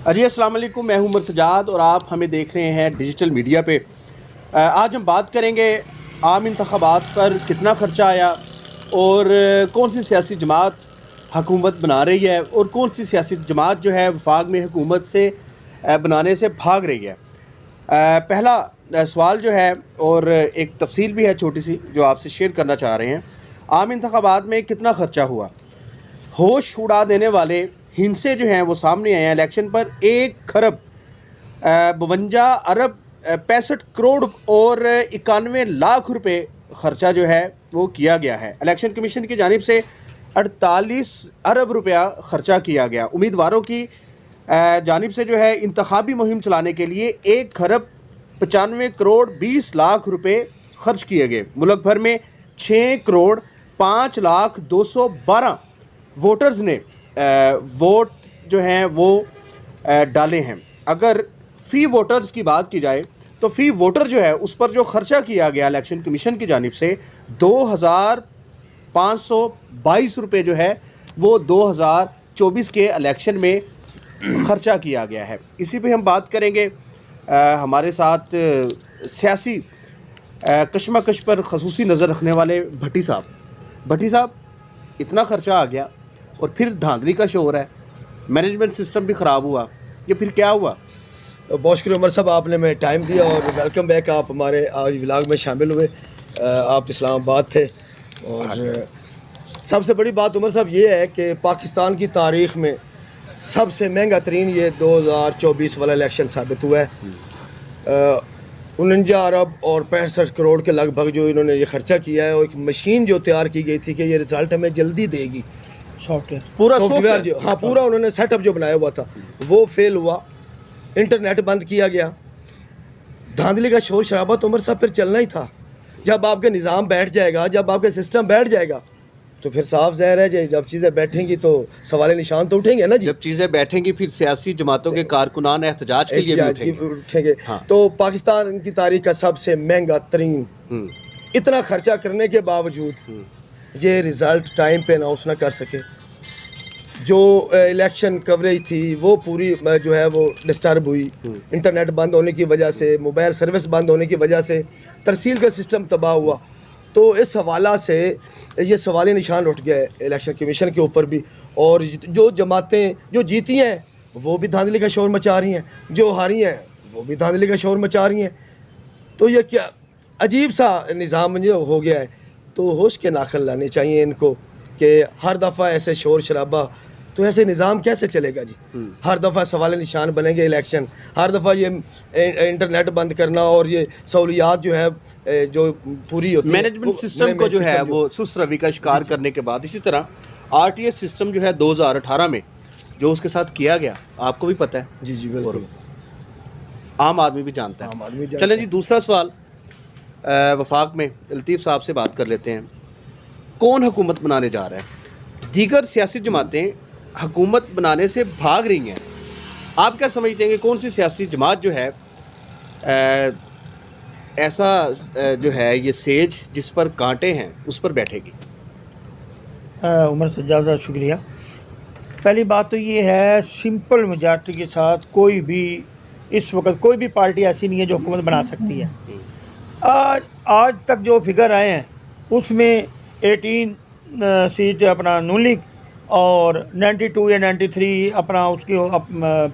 जी अस्सलाम वालेकुम, मैं हूं उमर सजाद और आप हमें देख रहे हैं डिजिटल मीडिया पे। आज हम बात करेंगे आम इंतखाबात पर कितना ख़र्चा आया और कौन सी सियासी जमात हुकूमत बना रही है और कौन सी सियासी जमात जो है वफाक में हुकूमत से बनाने से भाग रही है। पहला सवाल जो है और एक तफसील भी है छोटी सी जो आपसे शेयर करना चाह रहे हैं। आम इंतखाबात में कितना ख़र्चा हुआ, होश उड़ा देने वाले हिंसे जो हैं वो सामने आए हैं। इलेक्शन पर 1 खरब 52 अरब 65 करोड़ और 91 लाख रुपए ख़र्चा जो है वो किया गया है। इलेक्शन कमीशन की जानिब से 48 अरब रुपया ख़र्चा किया गया। उम्मीदवारों की जानिब से जो है इंतखाबी मुहिम चलाने के लिए 1 खरब 95 करोड़ 20 लाख रुपए खर्च किए गए। मुल्क भर में 6 करोड़ 5 लाख 212 वोटर्स ने वोट जो हैं वो डाले हैं। अगर फ़ी वोटर्स की बात की जाए तो फ़ी वोटर जो है उस पर जो ख़र्चा किया गया इलेक्शन कमीशन की जानिब से 2522 रुपये जो है वो 2024 के इलेक्शन में ख़र्चा किया गया है। इसी पे हम बात करेंगे। हमारे साथ सियासी कशमकश पर खसूसी नज़र रखने वाले भट्टी साहब, इतना ख़र्चा आ गया और फिर धांधली का शोर है, मैनेजमेंट सिस्टम भी ख़राब हुआ, ये फिर क्या हुआ? बहुत शुक्रिया उमर साहब, आपने मैं टाइम दिया और वेलकम बैक। आप हमारे आज व्लॉग में शामिल हुए। आप इस्लामाबाद थे और सबसे बड़ी बात उमर साहब ये है कि पाकिस्तान की तारीख़ में सबसे महंगा तरीन ये 2024 वाला इलेक्शन साबित हुआ है। 49 अरब और 65 करोड़ के लगभग जो इन्होंने ये ख़र्चा किया है और एक मशीन जो तैयार की गई थी कि ये रिज़ल्ट हमें जल्दी देगी, सॉफ्टवेयर जो पूरा उन्होंने सेटअप जो बनाया हुआ था वो फेल हुआ। इंटरनेट बंद किया गया। धांधली का शोर शराबा तो उमर साहब फिर चलना ही था। जब आपके निज़ाम बैठ जाएगा, जब आपके सिस्टम बैठ जाएगा तो फिर साफ ज़ाहिर है जब चीज़ें बैठेंगी तो सवाल निशान तो उठेंगे ना जी। जब चीज़ें बैठेंगी फिर सियासी जमातों के कारकुनान एहतजाज के लिए भी उठेंगे। हाँ। तो पाकिस्तान की तारीख का सबसे महंगा तरीन, इतना खर्चा करने के बावजूद ये रिज़ल्ट टाइम पे अनाउंस ना कर सके। जो इलेक्शन कवरेज थी वो पूरी जो है वो डिस्टर्ब हुई। इंटरनेट बंद होने की वजह से, मोबाइल सर्विस बंद होने की वजह से तरसील का सिस्टम तबाह हुआ। तो इस हवाला से ये सवाल निशान उठ गया इलेक्शन कमीशन के ऊपर भी। और जो जमातें जो जीती हैं वो भी धांधली का शोर मचा रही हैं, जो हारी हैं वो भी धांधली का शोर मचा रही हैं। तो ये क्या अजीब सा निज़ाम जो हो गया है। तो होश के नाखन लाने चाहिए इनको कि हर दफ़ा ऐसे शोर शराबा तो ऐसे निज़ाम कैसे चलेगा जी। हर दफ़ा सवाल निशान बनेंगे इलेक्शन, हर दफ़ा ये इंटरनेट बंद करना और ये सहूलियात जो है जो पूरी होती है मैनेजमेंट सिस्टम को जो है वो सुस्त रवि का शिकार करने के बाद। इसी तरह RTS सिस्टम जो है 2018 में जो उसके साथ किया गया आपको भी पता है। जी बिल्कुल, आम आदमी भी जानता है। चलें जी, दूसरा सवाल वफाक में लतीफ़ साहब से बात कर लेते हैं। कौन हुकूमत बनाने जा रहा है? दीगर सियासी जमातें हुकूमत बनाने से भाग रही हैं। आप क्या समझते हैं कि कौन सी सियासी जमात जो है ऐसा जो है ये सेज जिस पर कांटे हैं उस पर बैठेगी? उमर सज्जाद साहब शुक्रिया। पहली बात तो ये है, सिंपल मेजॉरिटी के साथ कोई भी इस वक्त कोई भी पार्टी ऐसी नहीं है जो हुकूमत बना सकती है। आज तक जो फिगर आए हैं उसमें 18 सीट अपना नून लीग और 92 या 93 अपना उसकी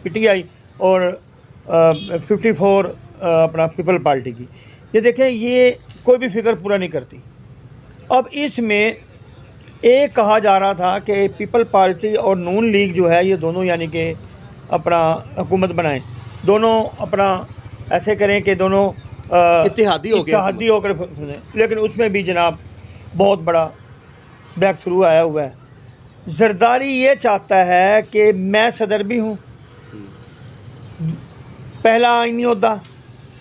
PTI और 54 अपना पीपल पार्टी की। ये देखें, ये कोई भी फिगर पूरा नहीं करती। अब इसमें एक कहा जा रहा था कि पीपल पार्टी और नून लीग जो है ये दोनों यानी कि अपना हुकूमत बनाएं, दोनों अपना ऐसे करें कि दोनों इत्तेहादी होकर, लेकिन उसमें भी जनाब बहुत बड़ा ब्रेक थ्रू आया हुआ है। जरदारी ये चाहता है कि मैं सदर भी हूँ, पहला आईनी ओहदा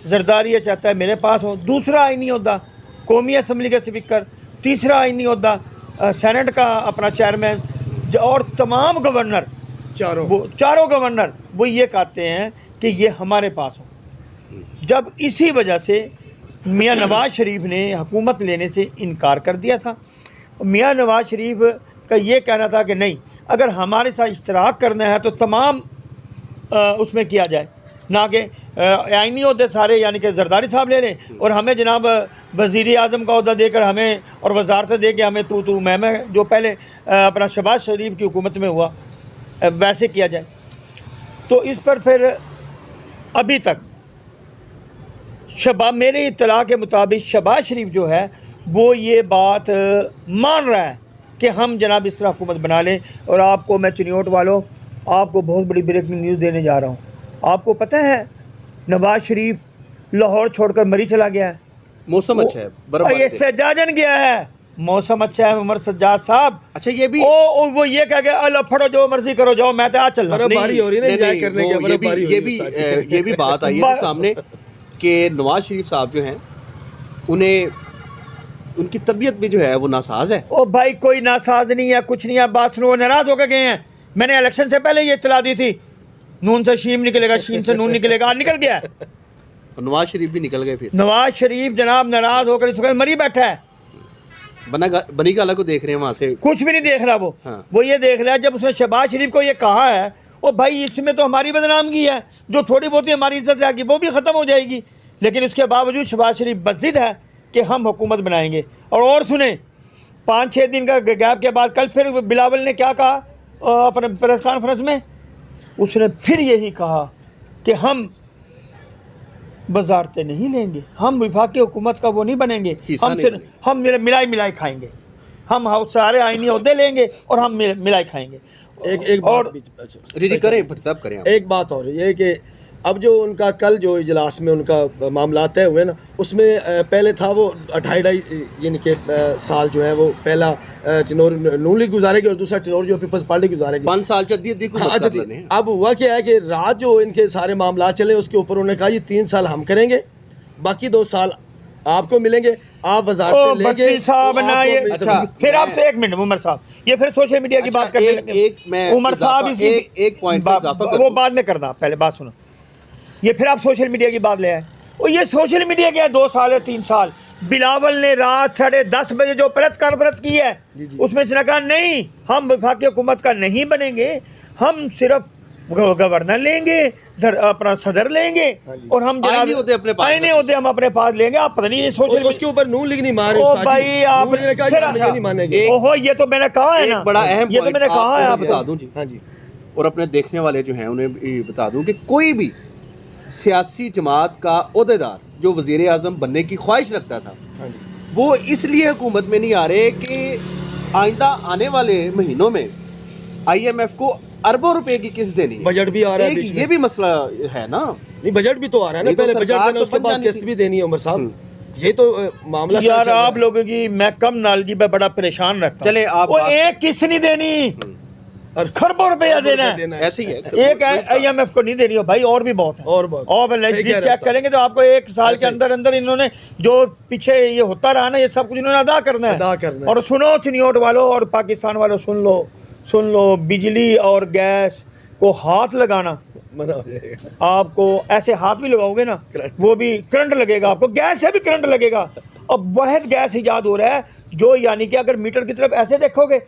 जरदारी ये चाहता है मेरे पास हो, दूसरा आईनी ओहदा कौमी असम्बली का स्पीकर, तीसरा आईनी ओहदा सेनेट का अपना चेयरमैन और तमाम गवर्नर, चारों गवर्नर वो ये कहते हैं कि ये हमारे पास हो। जब इसी वजह से मियां नवाज़ शरीफ ने हुकूमत लेने से इनकार कर दिया था। मियां नवाज़ शरीफ का ये कहना था कि नहीं, अगर हमारे साथ इश्तराक करना है तो तमाम उसमें किया जाए, ना कि आइनी अहदे सारे यानी कि जरदारी साहब ले लें और हमें जनाब वज़ीर आज़म का अहदा देकर हमें और वजारत दे के हमें तू मैं जो पहले अपना शहबाज शरीफ की हुकूमत में हुआ वैसे किया जाए। तो इस पर फिर अभी तक मेरे इत्तला के मुताबिक शहबाज शरीफ जो है वो ये बात मान रहा है कि हम जनाब इस तरह हुकूमत बना लें। और आपको मैं चिन्योट वालों आपको बहुत बड़ी ब्रेकिंग न्यूज़ देने जा रहा हूँ। आपको पता है नवाज शरीफ लाहौर छोड़कर मरी चला गया है। मौसम अच्छा है, एहतजाजन गया है, मौसम अच्छा है। उमर सज्जाद साहब अच्छा ये भी वो ये कह गया अल्लाह फड़ो जो मर्जी करो जाओ मैं तो आ चल रहा बर्फबारी हो रही है ना एंजॉय करने के, बर्फबारी ये भी बात आई है सामने कि नवाज शरीफ साहब जो हैं उन्हें उनकी तबीयत भी जो है वो नासाज है। ओ भाई कोई नासाज नहीं है, कुछ नहीं है, बात सुनो, नाराज होकर गए हैं। मैंने इलेक्शन से पहले ये इत्तला दी थी नून से शीम निकलेगा, शीम से नून निकलेगा, निकल गया। नवाज शरीफ भी निकल गए। फिर नवाज शरीफ जनाब नाराज होकर इस वक्त मरी बैठा है। बनी गाला को देख रहे हैं वहाँ से, कुछ भी नहीं देख रहा वो। हाँ। वो ये देख रहा है जब उसने शहबाज शरीफ को ये कहा है ओ भाई इसमें तो हमारी बदनामगी है, जो थोड़ी बहुत हमारी इज्जत रहेगी वो भी ख़त्म हो जाएगी। लेकिन इसके बावजूद शहबाज शरीफ बज़िद है कि हम हुकूमत बनाएंगे। और सुने 5-6 दिन का गैप के बाद कल फिर बिलावल ने क्या कहा अपने प्रेस कॉन्फ्रेंस में, उसने फिर यही कहा कि हम वजारतें नहीं लेंगे, हम विफाकी हुकूमत का वो नहीं बनेंगे, हम मिलाई खाएंगे, हम सारे आईनी ओहदे लेंगे और हम मिलाई खाएंगे। एक और करें एक बात और ये कि अब जो उनका कल जो इजलास में उनका मामला तय हुए ना, उसमें पहले था वो 2.5 यानी कि साल जो है वो पहला चिनौर नून लीग गुजारेगी और दूसरा चिनौर जो पीपल्स पार्टी गुजारेगी 5 साल चद्दी अब हुआ क्या है कि रात जो इनके सारे मामला चले उसके ऊपर उन्होंने कहा ये 3 साल हम करेंगे, बाकी 2 साल आपको मिलेंगे, आप वजारतें लेंगे साहब ना ये। अच्छा फिर आपसे 1 मिनट उमर साहब, ये फिर सोशल मीडिया की बात करने लगे। उमर साहब एक पॉइंट वो बाद में करना, पहले बात सुनो। ये फिर आप सोशल मीडिया की बात ले आए और ये सोशल मीडिया क्या 2 साल या 3 साल। बिलावल ने रात 10:30 बजे जो प्रेस कॉन्फ्रेंस की है उसमें इसने कहा नहीं हम वफाकी हुकूमत का नहीं बनेंगे, हम सिर्फ गवर्नर लेंगे, अपना सदर लेंगे और हम आईने होते हम अपने पास लेंगे। आप पता नहीं ये सोशल उसके ऊपर नून लीग नहीं मारे। ओ भाई आप नहीं मानेंगे। ओहो ये तो मैंने कहा है ना, बड़ा अहम ये तो मैंने कहा है, आप बता दूं जी। हाँ जी। और अपने देखने वाले जो हैं उन्हें भी बता दूं कि कोई भी सियासी जमात का ओहदेदार जो वज़ीर आज़म बनने की ख्वाहिश रखता था वो इसलिए हुकूमत में नहीं आ रहे कि आइंदा आने वाले महीनों में IMF को अरबों रुपए की किस्त देनी है। बजट भी आ रहा है बीच में, ये भी मसला है ना। नहीं बजट भी तो आ रहा है ना, पहले बजट देना उसके बाद किस्त भी देनी है उमर साहब। ये तो मामला यार आप लोगों की मैं कम नॉलेज पे बड़ा परेशान रखता। चले आप एक किस्त नहीं देनी और खरबों रुपया देना है, ऐसे ही है। एक IMF को नहीं देनी हो भाई, और भी बहुत है, और चेक करेंगे तो आपको 1 साल के अंदर अंदर इन्होंने जो पीछे ये होता रहा ना ये सब कुछ इन्होंने अदा करना है। और सुनो चिन्योट वालों और पाकिस्तान वालों सुन लो, बिजली और गैस को हाथ लगाना मना हो जाएगा। आपको ऐसे हाथ भी लगाओगे ना वो भी करंट लगेगा, आपको गैस से भी करंट लगेगा। अब वाहिद गैस ईजाद हो रहा है जो यानी कि अगर मीटर की तरफ ऐसे देखोगे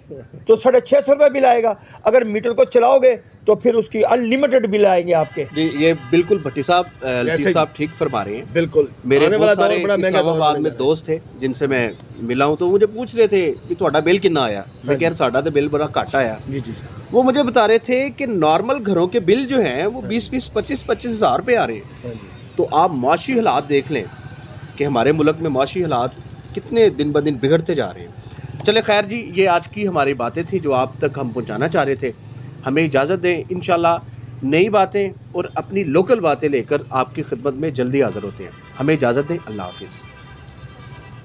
तो 650 रुपये बिल आएगा, अगर मीटर को चलाओगे तो फिर उसकी अनलिमिटेड बिल आएंगे आपके। ये बिल्कुल भट्टी साहब ठीक फरमा रहे हैं। बिल्कुल मेरे बहुत सारे इस्लामाबाद में दोस्त थे जिनसे मैं मिला हूँ तो मुझे पूछ रहे थे कि ਤੁਹਾਡਾ बिल कितना आया। मैं कह रहा साडा तो बिल बड़ा घट आया। वो मुझे बता रहे थे कि नॉर्मल घरों के बिल जो हैं वो 20-20, 25-25 हज़ार रुपये आ रहे हैं। तो आप माशी हालात देख लें कि हमारे मुल्क में माशी हालात कितने दिन ब दिन बिगड़ते जा रहे हैं। चले खैर जी, ये आज की हमारी बातें थी जो आप तक हम पहुंचाना चाह रहे थे। हमें इजाज़त दें, इंशाल्लाह नई बातें और अपनी लोकल बातें लेकर आपकी खिदमत में जल्दी हाज़िर होते हैं। हमें इजाज़त दें, अल्लाह हाफिज़।